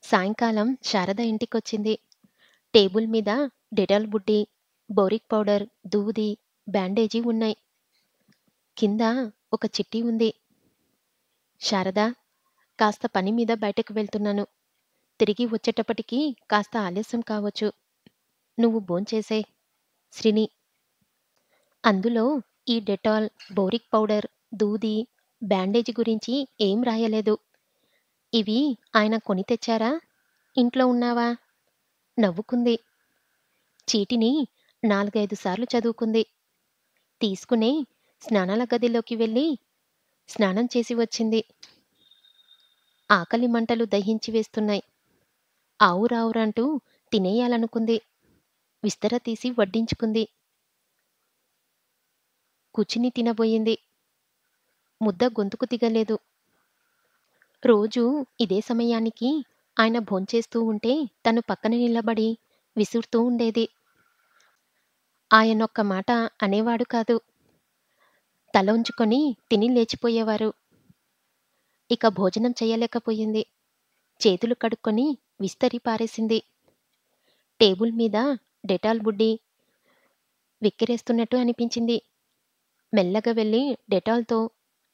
సాయంకాలం శారద ఇంటికొచ్చింది. టేబుల్ మీద డెటాల్ బుడ్డి, బోరిక్ పౌడర్, దూది, బ్యాండేజీ ఉన్నాయి. కింద ఒక చిట్టి ఉంది. శారదా, కాస్త పని మీద బయటకు వెళ్తున్నాను. తిరిగి వచ్చేటప్పటికి కాస్త ఆలస్యం కావచ్చు. నువ్వు భోంచేసేయ్. శ్రీని. అందులో ఈ డెటాల్, బోరిక్ పౌడర్, దూది, బ్యాండేజీ గురించి ఏం రాయలేదు. ఇవి ఆయన కొని తెచ్చారా? ఇంట్లో ఉన్నావా? నవ్వుకుంది. చీటిని 4, 5 సార్లు చదువుకుంది. తీసుకునే స్నానాల గదిలోకి వెళ్ళి స్నానం చేసి వచ్చింది. ఆకలి మంటలు దహించి వేస్తున్నాయి. ఆవురావురంటూ తినేయాలనుకుంది. విస్తర తీసి వడ్డించుకుంది. కూర్చుని తినబోయింది. ముద్ద గొంతుకు దిగలేదు. రోజూ ఇదే సమయానికి ఆయన భోంచేస్తూ ఉంటే తను పక్కన నిలబడి విసురుతూ ఉండేది. ఆయనొక్క మాట అనేవాడు కాదు. తల ఉంచుకొని తిని లేచిపోయేవారు. ఇక భోజనం చెయ్యలేకపోయింది. చేతులు కడుక్కొని విస్తరి పారేసింది. టేబుల్ మీద డెటాల్ బుడ్డి వెక్కిరేస్తున్నట్టు అనిపించింది. మెల్లగా వెళ్ళి డెటాల్తో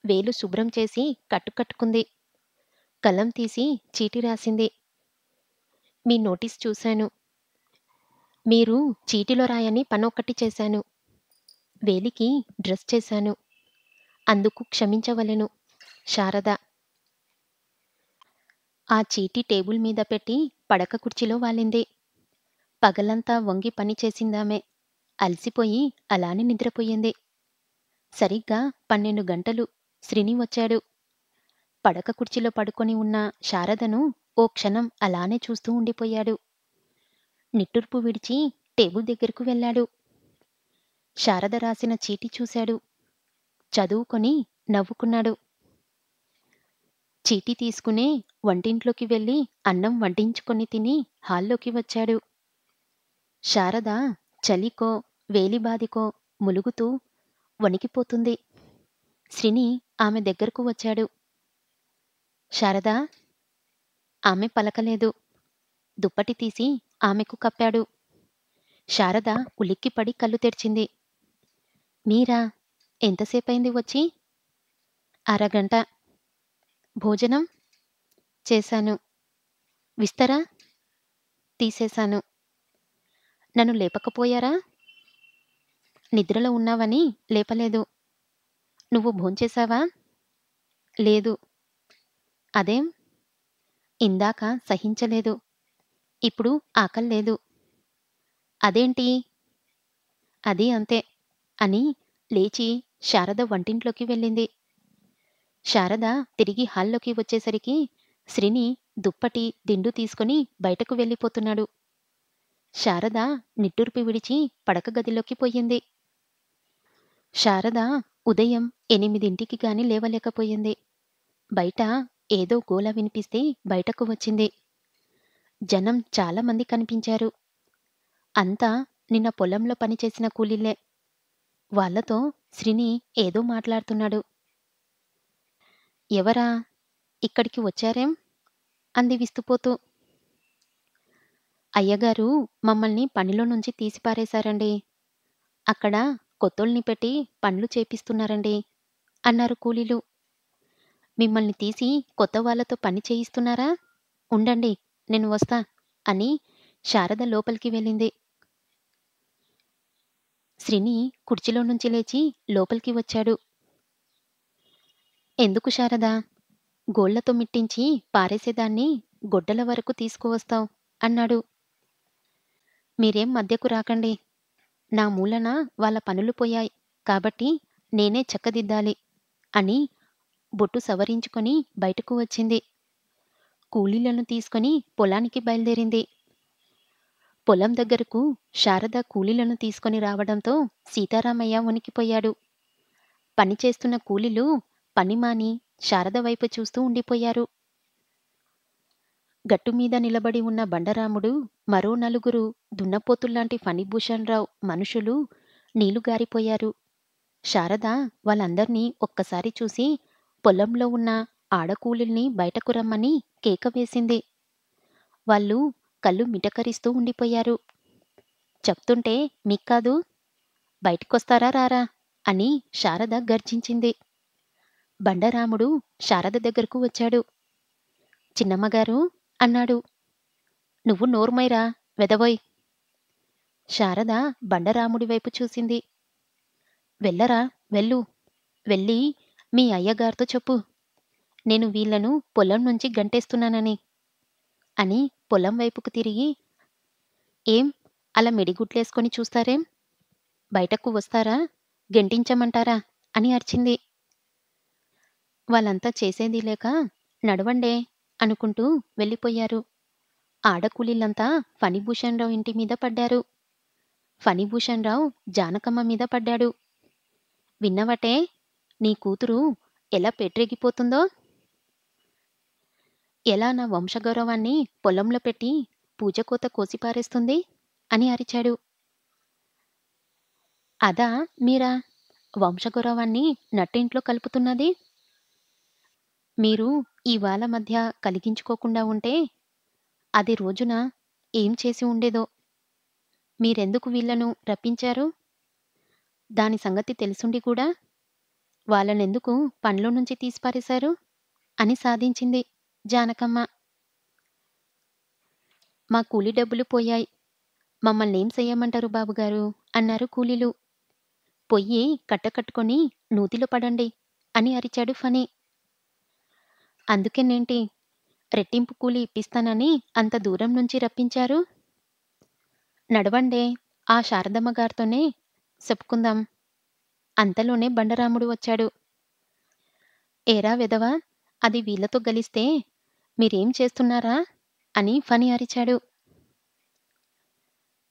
వేలు శుభ్రం చేసి కట్టుకుంది. కలం తీసి చీటీ రాసింది. మీ నోటీస్ చూశాను. మీరు చీటీలో రాయని పనొక్కటి చేశాను. వేలికి డ్రెస్ చేశాను. అందుకు క్షమించవలెను. శారద. ఆ చీటీ టేబుల్ మీద పెట్టి పడక కుర్చీలో వాలింది. పగలంతా వంగి పని చేసిందామె. అలసిపోయి అలానే నిద్రపోయింది. సరిగ్గా 12 గంటలు శ్రీని వచ్చాడు. పడక కుర్చీలో పడుకొని ఉన్న శారదను ఓ క్షణం అలానే చూస్తూ ఉండిపోయాడు. నిట్టూర్పు విడిచి టేబుల్ దగ్గరకు వెళ్ళాడు. శారద రాసిన చీటీ చూశాడు. చదువుకొని నవ్వుకున్నాడు. చీటీ తీసుకునే వంటింట్లోకి వెళ్ళి అన్నం వడ్డించుకొని తిని హాల్లోకి వచ్చాడు. శారద చలికో వేలిబాదికో ములుగుతూ వణికిపోతుంది. శ్రీని ఆమె దగ్గరకు వచ్చాడు. శారదా. ఆమె పలకలేదు. దుప్పటి తీసి ఆమెకు కప్పాడు. శారద ఉలిక్కిపడి కళ్ళు తెరిచింది. మీరా? ఎంతసేపయింది వచ్చి? అరగంట. భోజనం? చేశాను. విస్తరా? తీసేశాను. నన్ను లేపకపోయారా? నిద్రలో ఉన్నావని లేపలేదు. నువ్వు భోంచేశావా? లేదు. అదేం? ఇందాక సహించలేదు. ఇప్పుడు ఆకల్లేదు. అదేంటి? అది అంతే అని లేచి శారద వంటింట్లోకి వెళ్ళింది. శారద తిరిగి హాల్లోకి వచ్చేసరికి శ్రీని దుప్పటి, దిండు తీసుకుని బయటకు వెళ్ళిపోతున్నాడు. శారద నిట్టూర్పు విడిచి పడక గదిలోకి పోయింది. శారద ఉదయం 8ంటికి గాని లేవలేకపోయింది. బయట ఏదో గోల వినిపిస్తే బయటకు వచ్చింది. జనం చాలామంది కనిపించారు. అంతా నిన్న పొలంలో పనిచేసిన కూలీలే. వాళ్లతో శ్రీని ఏదో మాట్లాడుతున్నాడు. ఎవరా? ఇక్కడికి వచ్చారేం? అంది విస్తుపోతూ. అయ్యగారు మమ్మల్ని పనిలో నుంచి తీసిపారేశారండి. అక్కడ కొత్తోల్ని పెట్టి పనులు చేపిస్తున్నారండి అన్నారు కూలీలు. మిమ్మల్ని తీసి కొత్త వాళ్లతో పని చేయిస్తున్నారా? ఉండండి, నేను వస్తా అని శారద లోపలికి వెళ్ళింది. శ్రీని కుర్చీలో నుంచి లేచి లోపలికి వచ్చాడు. ఎందుకు శారదా? గోళ్లతో మిట్టించి పారేసేదాన్ని గొడ్డల వరకు తీసుకువస్తావు అన్నాడు. మీరేం మధ్యకు రాకండి. నా మూలన వాళ్ళ పనులు పోయాయి కాబట్టి నేనే చక్కదిద్దాలి అని బొట్టు సవరించుకొని బయటకు వచ్చింది. కూలీలను తీసుకొని పొలానికి బయలుదేరింది. పొలం దగ్గరకు శారద కూలీలను తీసుకొని రావడంతో సీతారామయ్య వణికిపోయాడు. పనిచేస్తున్న కూలీలు పనిమాని శారద వైపు చూస్తూ ఉండిపోయారు. గట్టుమీద నిలబడి ఉన్న బండరాముడు, మరో 4 దున్నపోతుల్లాంటి ఫణిభూషణరావు మనుషులు నీళ్లుగారిపోయారు. శారద వాళ్ళందర్నీ ఒక్కసారి చూసి పొలంలో ఉన్న ఆడకూలీల్ని బయటకు రమ్మని కేక వేసింది. వాళ్ళు కళ్ళు మిటకరిస్తూ ఉండిపోయారు. చెప్తుంటే మీక్కాదు, బయటికొస్తారా రారా అని శారద గర్జించింది. బండరాముడు శారద దగ్గరకు వచ్చాడు. చిన్నమ్మగారు అన్నాడు. నువ్వు నోర్మైరా వెదవోయ్. శారద బండరాముడి వైపు చూసింది. వెళ్ళరా వెళ్ళు, వెళ్ళి మీ అయ్యగారితో చెప్పు, నేను వీళ్లను పొలం నుంచి గంటేస్తున్నానని అని పొలం వైపుకు తిరిగి, ఏం అలా మిడిగుట్లేసుకొని చూస్తారేం, బయటకు వస్తారా, గెంటించమంటారా అని అరిచింది. వాళ్ళంతా చేసేది లేక నడవండే అనుకుంటూ వెళ్ళిపోయారు. ఆడకూలీలంతా ఫణిభూషణరావు ఇంటి మీద పడ్డారు. ఫణిభూషణరావు జానకమ్మ మీద పడ్డాడు. విన్నవటే, నీ కూతురు ఎలా పెట్టరేగిపోతుందో, ఎలా నా వంశగౌరవాన్ని పొలంలో పెట్టి పూజకోత కోసిపారేస్తుంది అని అరిచాడు. అదా మీరా వంశగౌరవాన్ని నట్టింట్లో కలుపుతున్నది? మీరు ఇవాళ మధ్య కలిగించుకోకుండా ఉంటే అది రోజున ఏం చేసి ఉండేదో. మీరెందుకు వీళ్లను రప్పించారు? దాని సంగతి తెలుసుండి కూడా వాళ్ళనెందుకు పనిలో నుంచి తీసిపారేశారు అని సాధించింది జానకమ్మ. మా కూలీ డబ్బులు పోయాయి, మమ్మల్నేం చెయ్యమంటారు బాబుగారు అన్నారు కూలీలు. పొయ్యి కట్టకట్టుకొని నూతిలో పడండి అని అరిచాడు ఫణి. అందుకేనేంటి రెట్టింపు కూలి ఇప్పిస్తానని అంత దూరం నుంచి రప్పించారు? నడవండే, ఆ శారదమ్మ గారితోనే చెప్పుకుందాం. అంతలోనే బండరాముడు వచ్చాడు. ఏరా వెధవా, అది వీళ్లతో గలిస్తే మీరేం చేస్తున్నారా అని ఫణి అరిచాడు.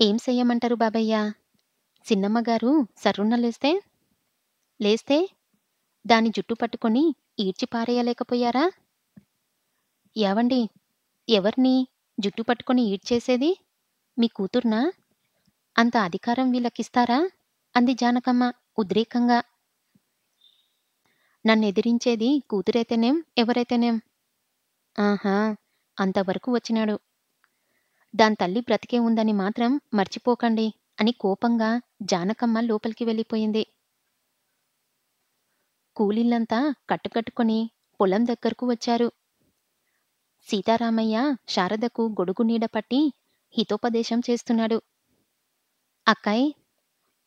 ఏం చెయ్యమంటారు బాబయ్య, చిన్నమ్మగారు సర్రున లేస్తే దాని జుట్టు పట్టుకొని ఈడ్చి పారేయలేకపోయారా? యావండి, ఎవర్ని జుట్టు పట్టుకొని ఈడ్చేసేది? మీ కూతుర్నా? అంత అధికారం వీళ్ళకిస్తారా అంది జానకమ్మ ఉద్రేకంగా. నన్నెదిరించేది కూతురైతేనేం ఎవరైతేనేం? ఆహా, అంతవరకు వచ్చినాడు. దాని తల్లి బ్రతికే ఉందని మాత్రం మర్చిపోకండి అని కోపంగా జానకమ్మ లోపలికి వెళ్ళిపోయింది. కూలీళ్ళంతా కట్టుకట్టుకొని పొలం దగ్గరకు వచ్చారు. సీతారామయ్య శారదకు గొడుగు నీడ పట్టి హితోపదేశం చేస్తున్నాడు. అక్కాయ్,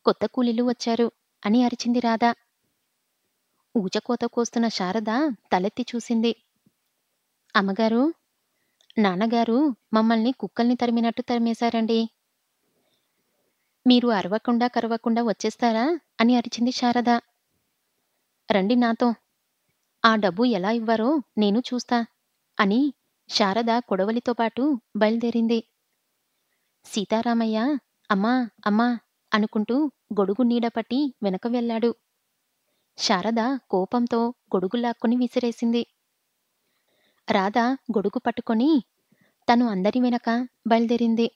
కొత్త కూలీలు వచ్చారు అని అరిచింది రాధ. ఊచకోత కోస్తున్న శారద తలెత్తి చూసింది. అమ్మగారు, నాన్నగారు మమ్మల్ని కుక్కల్ని తరిమినట్టు తరిమేశారండి. మీరు అరవకుండా కరవకుండా వచ్చేస్తారా అని అరిచింది శారద. రండి నాతో, ఆ డబ్బు ఎలా ఇవ్వారో నేను చూస్తా అని శారద కొడవలితో పాటు బయలుదేరింది. సీతారామయ్య అమ్మా అమ్మా అనుకుంటూ గొడుగు నీడపట్టి వెనక వెళ్ళాడు. శారద కోపంతో గొడుగు లాక్కొని విసిరేసింది. రాధ గొడుగు పట్టుకొని తను అందరి వెనక బయలుదేరింది.